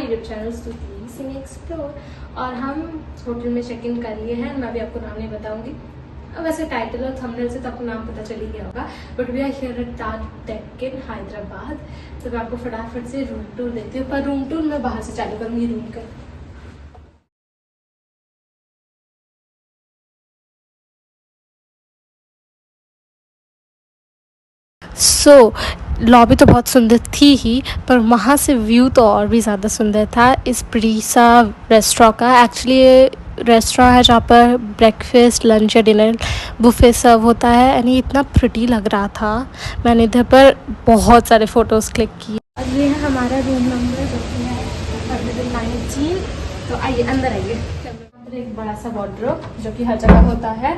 YouTube channel Singh explore. और हम hotel में चेक इन कर लिए हैं। मैं भी आपको नाम नहीं बताऊंगी, वैसे टाइटल और थंबनेल से तो आपको नाम पता चल ही गया होगा। But we are here at Taj Deccan Hyderabad. तो मैं आपको फटाफट से रूम टूर देती हूँ, पर रूम टूर मैं बाहर से चालू करूँगी रूम का। लॉबी तो बहुत सुंदर थी ही, पर वहाँ से व्यू तो और भी ज़्यादा सुंदर था इस प्रीसा रेस्टोरेंट का। एक्चुअली ये रेस्टोरेंट है जहाँ पर ब्रेकफास्ट, लंच या डिनर बुफे सर्व होता है। एंड ये इतना प्रिटी लग रहा था, मैंने इधर पर बहुत सारे फ़ोटोज़ क्लिक किए। और ये है हमारा रूम नंबर जो कि है 119। तो आइए अंदर आइए। अंदर एक बड़ा सा वार्डरोब जो कि हर जगह होता है,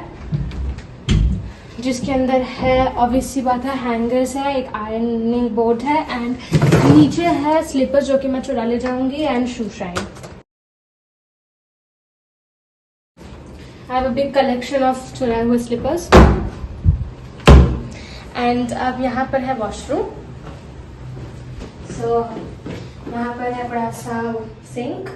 जिसके अंदर है ऑब्वियसली बात है हैंगर्स है, एक आयरनिंग बोर्ड है एंड नीचे है स्लीपर्स जो कि मैं चुरा ले जाऊंगी and shoe shine. I have a big collection of चुराए हुए स्लीपर्स। एंड अब यहाँ पर है वॉशरूम। सो यहाँ पर है बड़ा सा सिंक।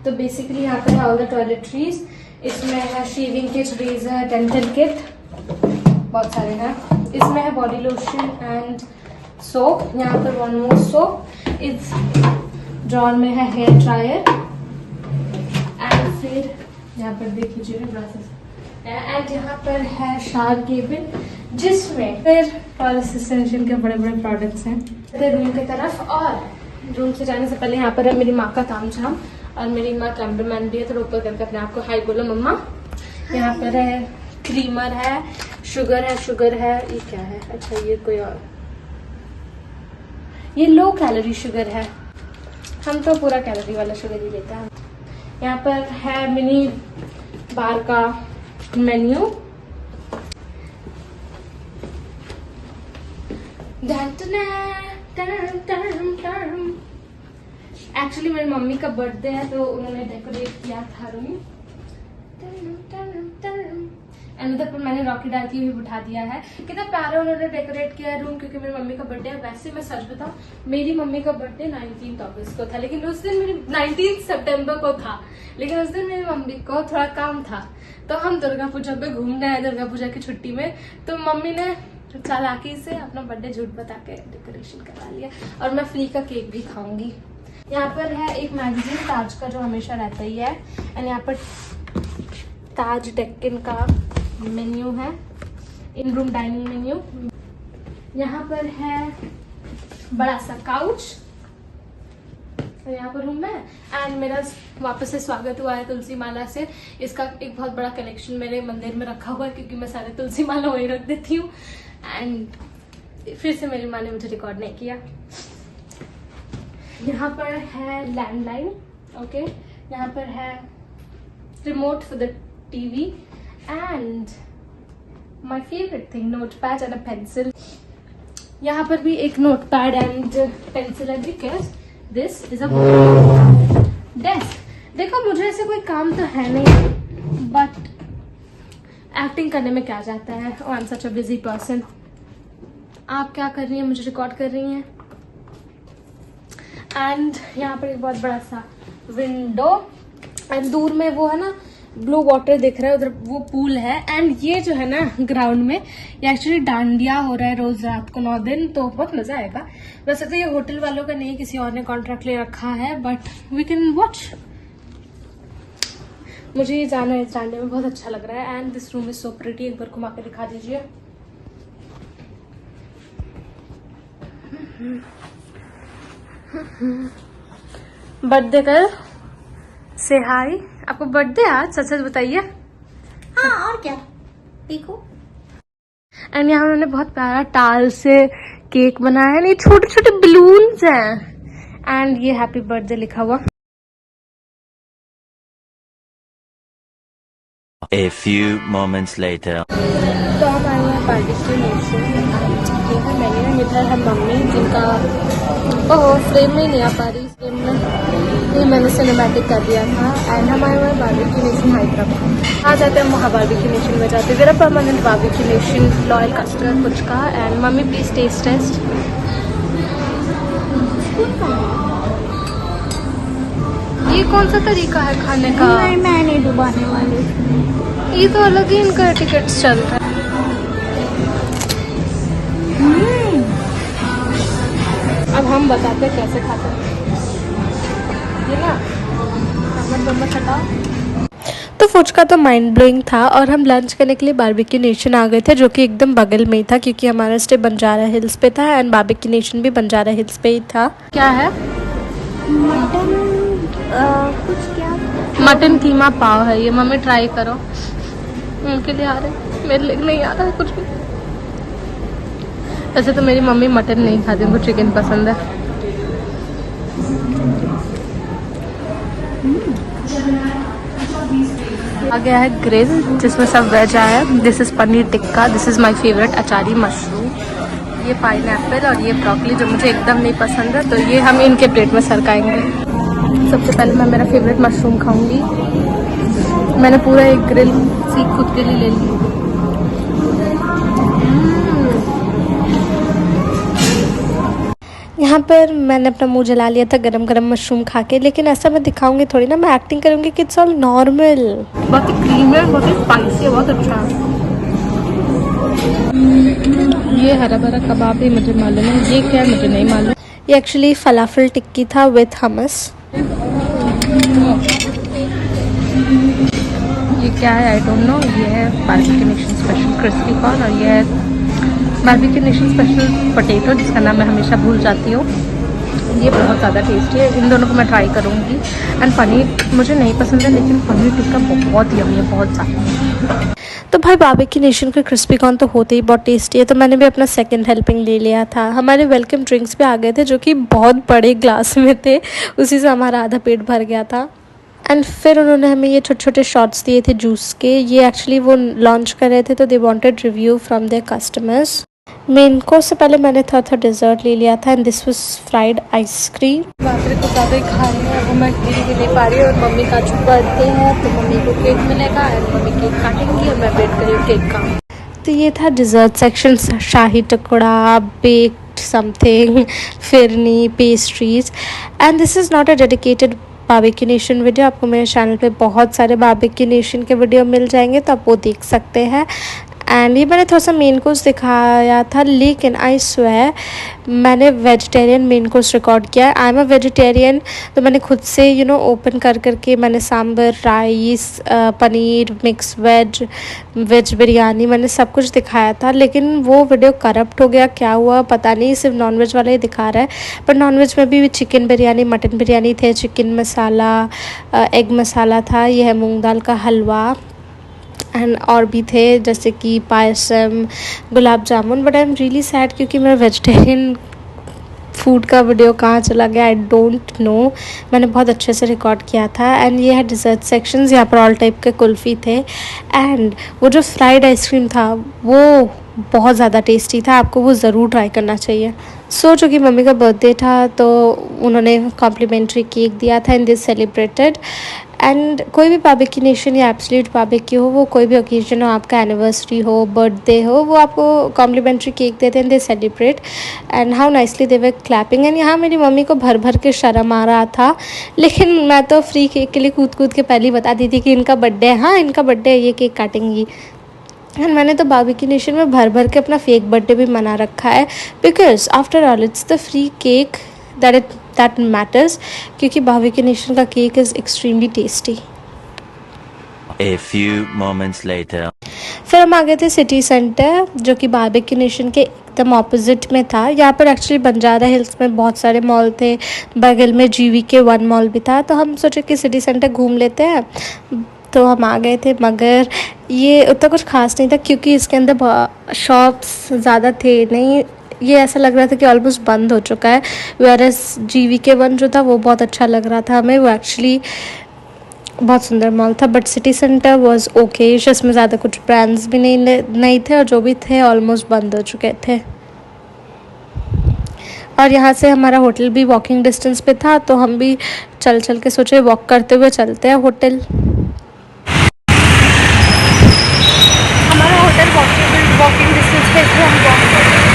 तो बेसिकली यहाँ पर है ऑल द टॉयलेटरीज। इसमें है shaving kit, razor, dental kit, बहुत सारे हैं। इसमें है बॉडी लोशन एंड सोप। यहाँ पर वन मोर सोप। इस ड्रॉर में है हेयर ड्रायर एंड फिर यहाँ पर देख लीजिए ब्रशेस एंड यहाँ पर है शावर केबिन, जिसमें फिर पॉलिश एसेंशियल के बड़े बड़े प्रोडक्ट्स हैं। रूम की तरफ, और रूम से जाने से पहले यहाँ पर है मेरी माँ का तामझाम, और मेरी माँ कैमरामैन भी है, तो ऊपर करके अपने आप को हाई बोलो मम्मा। यहाँ पर है क्रीमर है, शुगर है, ये क्या है, अच्छा ये कोई और, ये लो कैलोरी शुगर है, हम तो पूरा कैलोरी वाला शुगर ही लेते हैं। यहाँ पर है मिनी बार का मेन्यू। एक्चुअली मेरी मम्मी का बर्थडे है तो उन्होंने डेकोरेट किया था रूम। एंड उधर पर मैंने रॉकेट डाल के भी बिठा दिया है। कितना प्यारा उन्होंने डेकोरेट किया है रूम, क्योंकि मेरी मम्मी का बर्थडे है। वैसे मैं सच बताऊं, मेरी मम्मी का बर्थडे 19 अगस्त को था, लेकिन उस दिन मेरी 19 सितंबर को था, लेकिन उस दिन मेरी मम्मी को थोड़ा काम था। तो हम दुर्गा पूजा पे घूमने आए, दुर्गा पूजा की छुट्टी में, तो मम्मी ने चालाकी से अपना बर्थडे झूठ बता के डेकोरेशन करवा लिया। और मैं फ्री का केक भी खाऊंगी। यहाँ पर है एक मैगजीन ताज का जो हमेशा रहता ही है। एंड यहाँ पर ताज डेक्कन का मेन्यू है, इन रूम डाइनिंग मेन्यू। यहाँ पर है बड़ा सा काउच, तो यहाँ पर रूम है। एंड मेरा वापस से स्वागत हुआ है तुलसी माला से। इसका एक बहुत बड़ा कलेक्शन मेरे मंदिर में रखा हुआ है, क्योंकि मैं सारे तुलसी माला वहीं रख देती हूँ। एंड फिर से मेरी माँ ने मुझे रिकॉर्ड नहीं किया। यहाँ पर है लैंडलाइन, ओके। यहाँ पर है remote for the TV and my favourite thing, notepad and a pencil. यहाँ पर भी एक नोटपैड एंड पेंसिल है, because this is a desk. देखो मुझे ऐसे कोई काम तो है नहीं, बट एक्टिंग करने में क्या जाता है। I am such a busy person. आप क्या कर रही हैं? मुझे रिकॉर्ड कर रही हैं। एंड यहाँ पर एक बहुत बड़ा सा विंडो, एंड दूर में वो है ना ब्लू वाटर दिख रहा है, उधर वो पूल है। एंड ये जो है ना ग्राउंड में, ये एक्चुअली डांडिया हो रहा है रोज रात को 9 दिन, तो बहुत मजा आएगा। वैसे तो ये होटल वालों का नहीं, किसी और ने कॉन्ट्रैक्ट ले रखा है, बट वी कैन वॉच। मुझे ये जाना है, इस डांडिया में बहुत अच्छा लग रहा है। And this room is so pretty, एक बार घुमा के दिखा दीजिए। बर्थडे कर से हाय। आपको बर्थडे आज? सच सच बताइए। हाँ और क्या, देखो। एंड यहाँ उन्होंने बहुत प्यारा टाल से केक बनाया है, ये छोटे छोटे बलून्स हैं। एंड ये हैप्पी बर्थडे लिखा हुआ। A few moments later. तो हम आए हैं बारबेक्यू नेशन। ये है मैंने, इधर है मम्मी जिनका फ्रेम में नहीं आ पा रही, फ्रेम में ये मैंने सिनेमैटिक कर दिया था। एंड हम आए हुए हैं बारबेक्यू नेशन हैदराबाद। आ जाते हैं वहाँ बारबेक्यू नेशन में जाते हैं। मेरा permanent Barbeque Nation loyal customer कुछ का। And mummy please taste. Spoon का ये कौन सा तरीका है खाने का? नहीं, मैं नहीं डुबाने वाली। ये तो अलग ही इनका टिकट्स चल रहा है। अब हम बताते हैं कैसे खाते हैं। ये ना नमक हटाओ। तो फुचका तो माइंड ब्लोइंग था और हम लंच करने के लिए बारबेक्यू नेशन आ गए थे, जो कि एकदम बगल में ही था क्योंकि हमारा स्टे बंजारा हिल्स पे था एंड बारबेक्यू नेशन भी बंजारा हिल्स पे ही था। क्या है? मटन कुछ क्या? मटन कीमा पाव है ये। मम्मी ट्राई करो। उनके लिए आ रहे, मेरे लिए नहीं आ रहा है कुछ भी। वैसे तो मेरी मम्मी मटन नहीं खाती, उनको चिकन पसंद है। आ गया है ग्रिल जिसमें सब वेज आया है। This is paneer tikka, this is my favourite achari mushroom, ये पाइनएप्पल और ये ब्रोकली जो मुझे एकदम नहीं पसंद है, तो ये हम इनके प्लेट में सरकाएंगे। सबसे पहले मैं मेरा फेवरेट मशरूम खाऊंगी। मैंने पूरा एक ग्रिल सीख खुद के लिए ले ली। यहाँ पर मैंने अपना मुंह जला लिया था गरम गरम मशरूम खा के, लेकिन ऐसा मैं दिखाऊंगी थोड़ी ना, मैं एक्टिंग करूंगी कि इट्स ऑल नॉर्मल। बहुत ही क्रीमी है, बहुत ही स्पाइसी है, बहुत अच्छा है। ये हरा भरा कबाब ही मुझे मालूम है, ये क्या है मुझे नहीं मालूम। ये एक्चुअली फलाफल टिक्की था विथ हमस। ये क्या है आई डोंट नो। ये है Barbeque Nation special crispy corn और ये है बारबेक्यू नेशन स्पेशल पोटैटो, जिसका नाम मैं हमेशा भूल जाती हूँ। ये बहुत ज़्यादा टेस्टी है, इन दोनों को मैं ट्राई करूँगी। एंड पनीर मुझे नहीं पसंद है, लेकिन पनीर टिक्का बहुत यम्मी है, बहुत ज़्यादा। तो भाई बारबेक्यू नेशन के क्रिस्पी कॉर्न तो होते ही बहुत टेस्टी है, तो मैंने भी अपना सेकंड हेल्पिंग ले लिया था। हमारे वेलकम ड्रिंक्स भी आ गए थे जो कि बहुत बड़े ग्लास में थे, उसी से हमारा आधा पेट भर गया था। एंड फिर उन्होंने हमें ये छोटे छोटे शॉट्स दिए थे जूस के। ये एक्चुअली वो लॉन्च कर रहे थे, तो they wanted review from their customers. Main course से पहले मैंने थोड़ा डिज़र्ट ले लिया था and this was fried ice cream. बापरे कुछ ज़्यादा ही खा रही है, वो मैं धीरे भी नहीं पा रही हूँ। और मम्मी का जो बर्थडे है तो मम्मी को केक मिलेगा एंड मम्मी केक काटेंगी और मैं वेट कर रही हूँ केक का। तो ये था डिज़र्ट सेक्शन, शाही टुकड़ा, baked something, phirni, pastries. And this is not a dedicated Barbeque Nation video. आपको मेरे चैनल पे बहुत सारे बारबेक्यू नेशन के वीडियो मिल जाएंगे, तो आप वो देख सकते हैं। एंड ये मैंने थोड़ा सा मेन कोर्स दिखाया था, लेकिन आई स्वेयर मैंने वेजिटेरियन मेन कोर्स रिकॉर्ड किया है। आई एम अ वेजिटेरियन, तो मैंने खुद से ओपन कर करके मैंने sambar, rice, paneer, mix veg biryani, मैंने सब कुछ दिखाया था। लेकिन वो वीडियो करप्ट हो गया, क्या हुआ पता नहीं, सिर्फ नॉनवेज वाला ही दिखा रहा है। पर नॉनवेज में भी चिकन बिरयानी, मटन बिरयानी थे, चिकन मसाला, एग मसाला था, यह है मूंग दाल का हलवा एंड और भी थे जैसे कि payasam, gulab jamun. But I am really sad क्योंकि मेरा वेजिटेरियन फूड का वीडियो कहाँ चला गया, आई डोंट नो। मैंने बहुत अच्छे से रिकॉर्ड किया था। एंड ये है डिज़र्ट सेक्शंस, यहाँ पर ऑल टाइप के कुल्फ़ी थे। एंड वो जो फ्राइड आइसक्रीम था वो बहुत ज़्यादा टेस्टी था, आपको वो ज़रूर ट्राई करना चाहिए। जो कि मम्मी का बर्थडे था तो उन्होंने कॉम्प्लीमेंट्री केक दिया था एंड दिस सेलिब्रेटेड। एंड कोई भी बारबेक्यू नेशन या एब्सोल्यूट बारबेक्यू हो, वो कोई भी ओकेजन हो, आपका एनिवर्सरी हो, बर्थडे हो, वो आपको कॉम्प्लीमेंट्री केक देते हैं, दे celebrate. And how nicely they were clapping. And यहाँ मेरी मम्मी को भर भर के शर्म आ रहा था, लेकिन मैं तो फ्री केक के लिए कूद कूद के पहले ही बता दी थी कि इनका बर्थडे है, हाँ इनका बर्थडे है, ये केक काटेंगी। एंड मैंने तो बारबेक्यू नेशन में भर भर के अपना फेक बर्थडे भी मना रखा है, because after all it's the free cake that matters, क्योंकि बारबेक्यू नेशन का cake is extremely tasty. A few moments later. फिर हम आ गए थे सिटी सेंटर, जो कि बारबेक्यू नेशन के एकदम ऑपोजिट में था। यहाँ पर एक्चुअली बंजारा हिल्स में बहुत सारे मॉल थे, बगल में GVK 1 मॉल भी था, तो हम सोचे कि सिटी सेंटर घूम लेते हैं। तो हम आ गए थे, मगर ये उतना कुछ खास नहीं था क्योंकि इसके अंदर शॉप्स ज़्यादा थे नहीं। ये ऐसा लग रहा था कि ऑलमोस्ट बंद हो चुका है। वेयरएस GVK 1 जो था वो बहुत अच्छा लग रहा था हमें, वो एक्चुअली बहुत सुंदर मॉल था। But city centre was okay, इसमें ज़्यादा कुछ ब्रांड्स भी नहीं थे और जो भी थे ऑलमोस्ट बंद हो चुके थे। और यहाँ से हमारा होटल भी वॉकिंग डिस्टेंस पे था, तो हम भी चल चल के सोचे वॉक करते हुए चलते हैं होटल। हमारा होटल वॉकिंग डिस्टेंस पे, हम वॉक करते हैं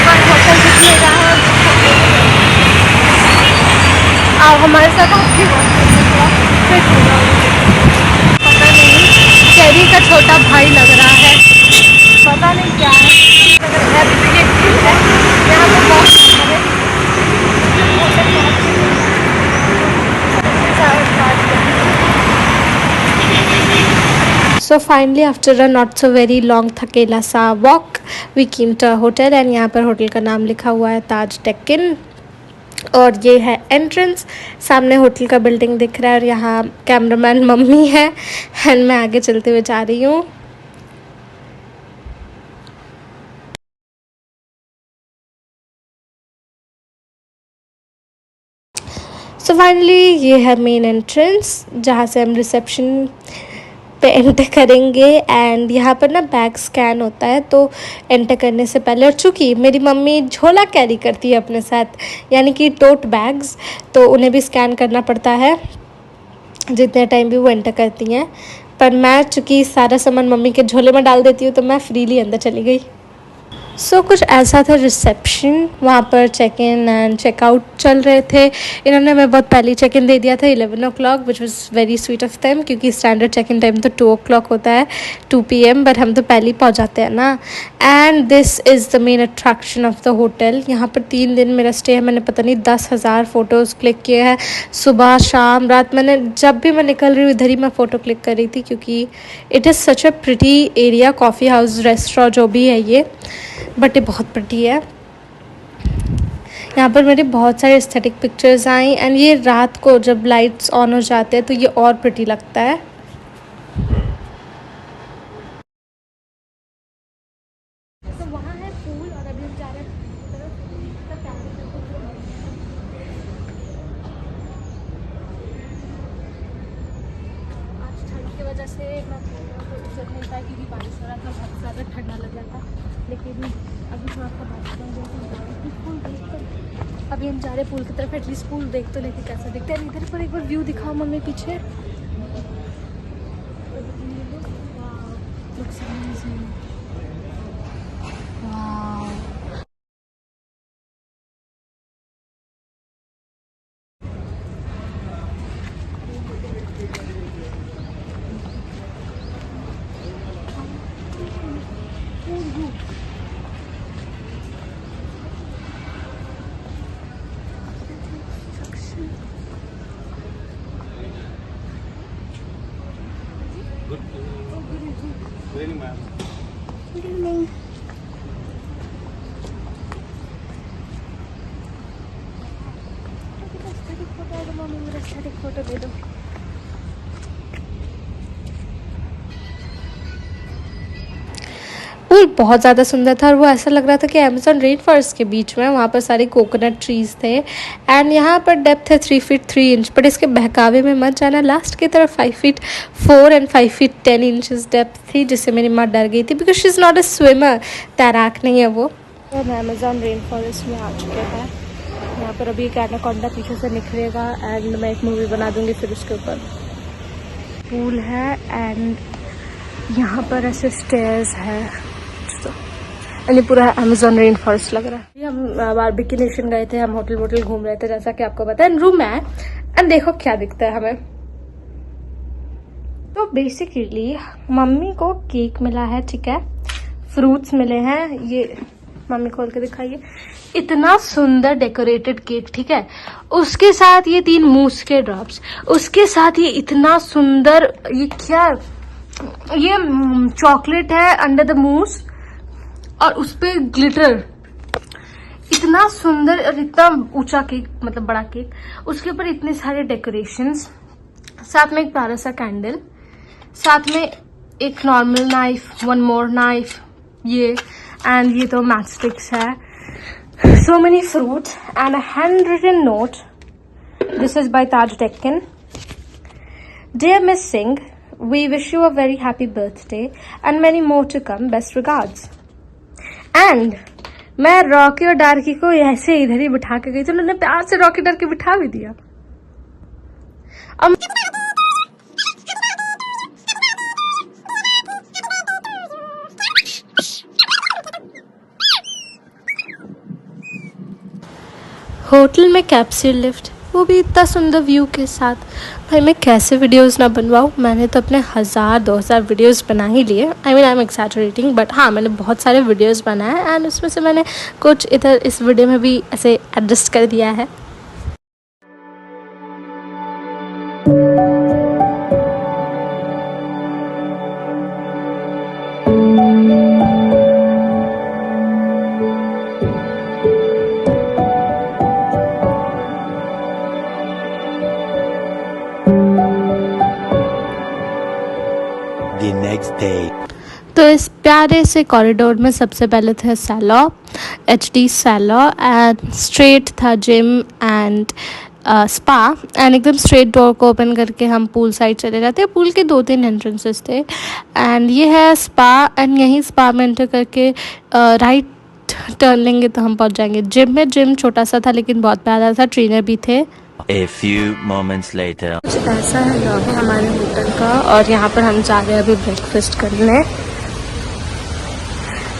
और होटल दिखेगा वाह, हमारे साथ आपकी फिट हो रहा है। पता नहीं, कैरी का छोटा भाई लग रहा है, पता नहीं क्या है, अगर है तो ये ठीक है। यहाँ पर बहुत So finally after a not so very long थकेला सा walk we came to a hotel and यहाँ पर होटल का नाम लिखा हुआ है ताज डेक्कन और ये है एंट्रेंस। सामने होटल का बिल्डिंग दिख रहा है और यहाँ कैमरामैन मम्मी है एंड मैं आगे चलते हुए जा रही हूँ। सो फाइनली ये है मेन एंट्रेंस जहाँ से हम रिसेप्शन पे एंटर करेंगे एंड यहाँ पर ना बैग स्कैन होता है तो एंटर करने से पहले, और चूँकि मेरी मम्मी झोला कैरी करती है अपने साथ यानी कि टोट बैग्स, तो उन्हें भी स्कैन करना पड़ता है जितने टाइम भी वो एंटर करती हैं। पर मैं चूँकि सारा सामान मम्मी के झोले में डाल देती हूँ तो मैं फ्रीली अंदर चली गई। सो कुछ ऐसा था रिसेप्शन, वहाँ पर चेक इन एंड चेकआउट चल रहे थे। इन्होंने हमें बहुत पहले चेक इन दे दिया था 11 o'clock which was very sweet of them, क्योंकि स्टैंडर्ड चेक इन टाइम तो 2 o'clock होता है, 2 PM, बट हम तो पहले ही पहुँच जाते हैं ना। And this is the main attraction of the hotel. यहाँ पर 3 दिन मेरा स्टे है, मैंने पता नहीं 10,000 फ़ोटोज़ क्लिक किए हैं, सुबह शाम रात। मैंने जब भी मैं निकल रही हूँ इधर ही मैं फ़ोटो क्लिक कर रही थी, क्योंकि it is such a pretty area, coffee house restaurant जो भी है ये, बट ये बहुत प्रिटी है। यहाँ पर मेरे बहुत सारे एस्थेटिक पिक्चर्स आई एंड ये रात को जब लाइट्स ऑन हो जाते हैं तो ये और प्रिटी लगता है। तो वहाँ है पूल और अभी हम जा रहे हैं आज ठंड की वजह से मैं इज्जत मिलता है क्योंकि बारिश हो रहा था, बहुत ज़्यादा ठंडा लग रहा था, लेकिन अभी थोड़ा सा बारिश पूल देख कर अभी हम जा रहे हैं पूल की तरफ। एटलीस्ट पूल देख तो लेके कैसा दिखता है। इधर पर एक बार व्यू दिखाओ मम्मी पीछे। फोटो दे दो। पूल बहुत ज़्यादा सुंदर था और वो ऐसा लग रहा था कि अमेज़न रेन फॉरेस्ट के बीच में, वहाँ पर सारे कोकोनट ट्रीज़ थे एंड यहाँ पर डेप्थ है 3 feet 3 inch, बट इसके बहकावे में मत जाना। लास्ट की तरफ 5 feet 4 and 5 feet 10 inches depth थी, जिससे मेरी माँ डर गई थी because she is not a swimmer, तैराक नहीं है वो। तो हम अमेज़न रेन फॉरेस्ट में आ चुके हैं। यहाँ पर अभी एक एनाकोंडा पीछे से निकलेगा एंड मैं एक मूवी बना दूँगी फिर उसके ऊपर। पूल है एंड यहाँ पर ऐसे स्टेयर्स है, यानी पूरा अमेज़न रेन फॉरेस्ट लग रहा है। हम बारबेक्यू नेशन गए थे, हम होटल घूम रहे थे जैसा कि आपको पता है। रूम में है एंड देखो क्या दिखता है हमें। तो बेसिकली मम्मी को केक मिला है, ठीक है, फ्रूट्स मिले हैं, ये मम्मी खोल के दिखाइए, इतना सुंदर डेकोरेटेड केक, ठीक है, उसके साथ ये 3 मूस के ड्रॉप्स, उसके साथ ये इतना सुंदर, ये क्या, ये चॉकलेट है अंडर द मूस और उस पे ग्लिटर, इतना सुंदर और इतना ऊंचा केक, मतलब बड़ा केक, उसके ऊपर इतने सारे डेकोरेशंस, साथ में एक प्यारा सा कैंडल, साथ में एक नॉर्मल नाइफ, 1 more नाइफ, ये एंड ये तो मैच स्टिक्स है, so many fruits and a handwritten note. This is by Taj Deccan. Dear Miss Singh, we wish you a very happy birthday and many more to come. Best regards. And मैं Rocky और डार्की को ऐसे इधर ही बिठा के गई थी, उन्होंने प्यार से रॉकी डार्की बिठा भी दिया। होटल में कैप्सूल लिफ्ट वो भी इतना सुंदर व्यू के साथ। भाई मैं कैसे वीडियोस ना बनवाऊँ, मैंने तो अपने 1000-2000 वीडियोस बना ही लिए। आई एम एक्सैजरेटिंग, बट हाँ मैंने बहुत सारे वीडियोस बनाए एंड उसमें से मैंने कुछ इधर इस वीडियो में भी ऐसे एडजस्ट कर दिया है। The next day. तो इस प्यारे से कॉरिडोर में सबसे पहले थे salon, HD salon, and straight था जिम एंड स्पा। एंड एकदम स्ट्रेट डोर को ओपन करके हम पूल साइड चले जाते हैं। पूल के 2-3 एंट्रेंसेस थे एंड ये है स्पा। एंड यहीं स्पा में एंटर करके राइट टर्न लेंगे तो हम पहुंच जाएंगे जिम में। जिम छोटा सा था लेकिन बहुत प्यारा था, ट्रेनर भी थे। A few moments later. कुछ ऐसा है लॉबी हमारे होटल का और यहाँ पर हम जा रहे हैं अभी ब्रेकफास्ट करने।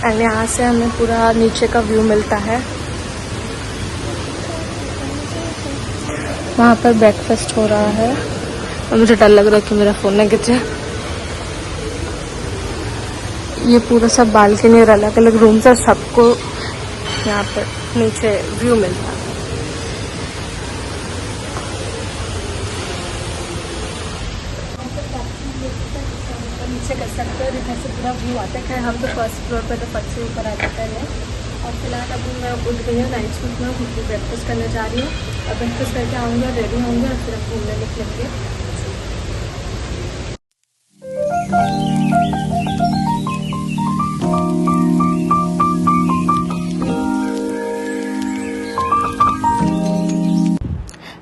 एंड यहाँ से हमें पूरा नीचे का व्यू मिलता है। वहाँ पर ब्रेकफास्ट हो रहा है और मुझे डर लग रहा है कि मेरा फ़ोन ना गिर जाए। ये पूरा सब बालकनी और अलग अलग रूम्स है, सबको यहाँ पर नीचे व्यू मिलता है। नीचे कर सकते हो, इधर से पूरा व्यू आता है। हम तो फर्स्ट फ्लोर पर तो फर्स्ट से ऊपर आ जाते हैं। और फिलहाल अभी मैं उठ गई हूँ, नाइट सूट में खुद ब्रेकफास्ट करने जा रही हूँ और ब्रेकफास्ट करके आऊँगी और रेडी होंगे और फिर हम घूमने निकलेंगे।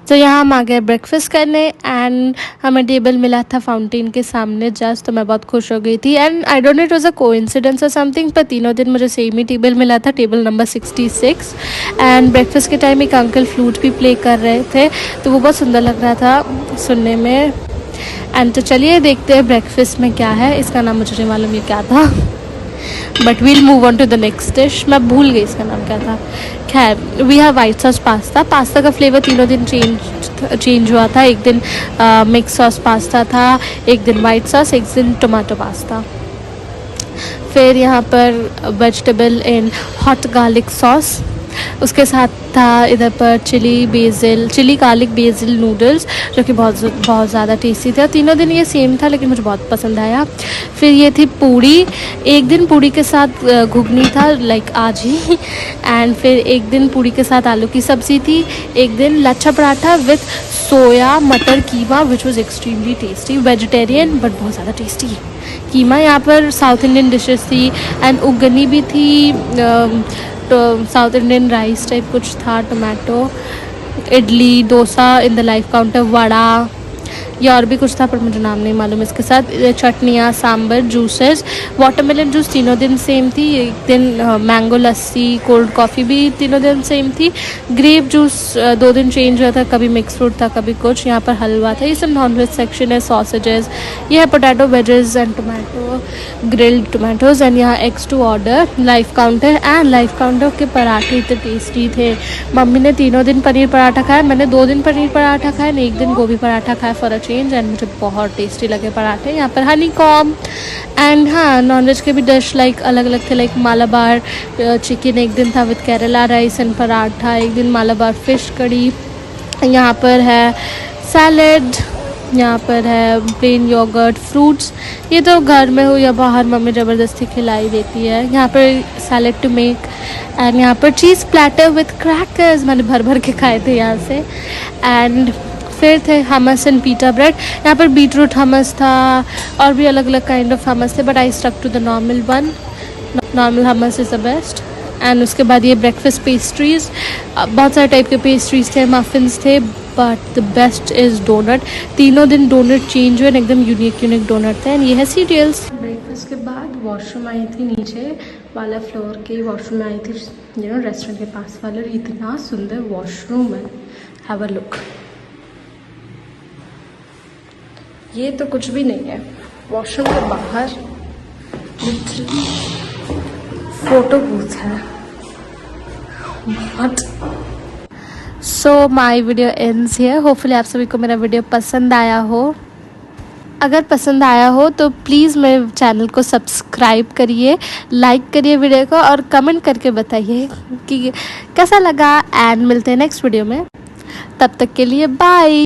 तो यहाँ हम आ गए ब्रेकफास्ट करने एंड हमें टेबल मिला था फाउंटेन के सामने जस्ट। तो मैं बहुत खुश हो गई थी and I don't know it was a coincidence और समथिंग, पर तीनों दिन मुझे सेम ही टेबल मिला था, टेबल नंबर 66। एंड ब्रेकफास्ट के टाइम एक अंकल फ्लूट भी प्ले कर रहे थे तो वो बहुत सुंदर लग रहा था सुनने में। एंड तो चलिए देखते हैं ब्रेकफास्ट में क्या है। इसका नाम मुझे नहीं मालूम ये क्या था, but we'll move on to the next dish. मैं भूल गई इसका नाम क्या था। खैर we have white sauce pasta. Pasta का फ्लेवर तीनों दिन चेंज हुआ था। एक दिन मिक्स सॉस पास्ता था, एक दिन वाइट सॉस, एक दिन टोमेटो पास्ता। फिर यहाँ पर vegetable in hot garlic sauce, उसके साथ था इधर पर चिली गार्लिक बेसिल नूडल्स जो कि बहुत ज़्यादा टेस्टी थे। तीनों दिन ये सेम था लेकिन मुझे बहुत पसंद आया। फिर ये थी पूड़ी। एक दिन पूड़ी के साथ घुगनी था लाइक आज ही। एंड फिर एक दिन पूड़ी के साथ आलू की सब्ज़ी थी। एक दिन lachha paratha with soya matar keema which was extremely tasty. Vegetarian but बहुत ज़्यादा टेस्टी कीमा। यहाँ पर साउथ इंडियन डिशेस थी एंड उगनी भी थी, तो साउथ इंडियन राइस टाइप कुछ था, tomato, idli, dosa in the live counter, vada, या और भी कुछ था पर मुझे नाम नहीं मालूम। इसके साथ चटनियाँ, सांबर, जूसेस, वाटरमेलन जूस तीनों दिन सेम थी। एक दिन मैंगो लस्सी, कोल्ड कॉफ़ी भी तीनों दिन सेम थी। ग्रेप जूस 2 दिन चेंज हुआ था, कभी मिक्स फ्रूट था कभी कुछ। यहाँ पर हलवा था। ये सब नॉनवेज सेक्शन है, सॉसेजेस, ये है potato wedges and tomato, grilled tomatoes. And यहाँ eggs to order, live counter. And live counter के पराठे इतने टेस्टी थे। मम्मी ने तीनों दिन पनीर पराठा खाया, मैंने 2 दिन पनीर पराठा खाया, एक दिन गोभी पराठा खाया फॉर अ चेंज। एंड मुझे बहुत टेस्टी लगे पराठे। यहाँ पर हनी कॉम एंड हाँ नॉनवेज के भी डिश लाइक अलग अलग थे, लाइक मालाबार चिकन एक दिन था with Kerala rice and paratha, एक दिन मालाबार फिश कड़ी। यहाँ पर है सैलड, यहाँ पर है प्लेन योगर्ट, फ्रूट्स। ये तो घर में हो या बाहर मम्मी ज़बरदस्ती खिलाई देती है। यहाँ पर सैलड टू मेक एंड यहाँ पर चीज़ प्लेटर विथ क्रैकर्स मैंने भर भर के खाए थे यहाँ से। एंड फिर थे हमस एंड पीटा ब्रेड। यहाँ पर बीटरूट हमस था और भी अलग अलग काइंड ऑफ हमस थे, but I stuck to the normal one. Normal hummus is the best. And उसके बाद ये ब्रेकफास्ट पेस्ट्रीज़, बहुत सारे टाइप के पेस्ट्रीज़ थे, मफ़िन्स थे, but the best is doughnut. तीनों दिन डोनट चेंज हुए, एकदम यूनिक डोनट थे। एंड ये है सीरियल्स। ब्रेकफास्ट के बाद वॉशरूम आई थी, नीचे वाला फ्लोर के वॉशरूम में आई थी, रेस्टोरेंट के पास वाले। इतना सुंदर वॉशरूम है, हैव अ लुक। ये तो कुछ भी नहीं है, वॉशरूम के बाहर फोटो बूथ है। So my video ends here. Hopefully आप सभी को मेरा वीडियो पसंद आया हो। अगर पसंद आया हो तो प्लीज़ मेरे चैनल को सब्सक्राइब करिए, लाइक करिए वीडियो को और कमेंट करके बताइए कि कैसा लगा। एंड मिलते हैं नेक्स्ट वीडियो में, तब तक के लिए बाय।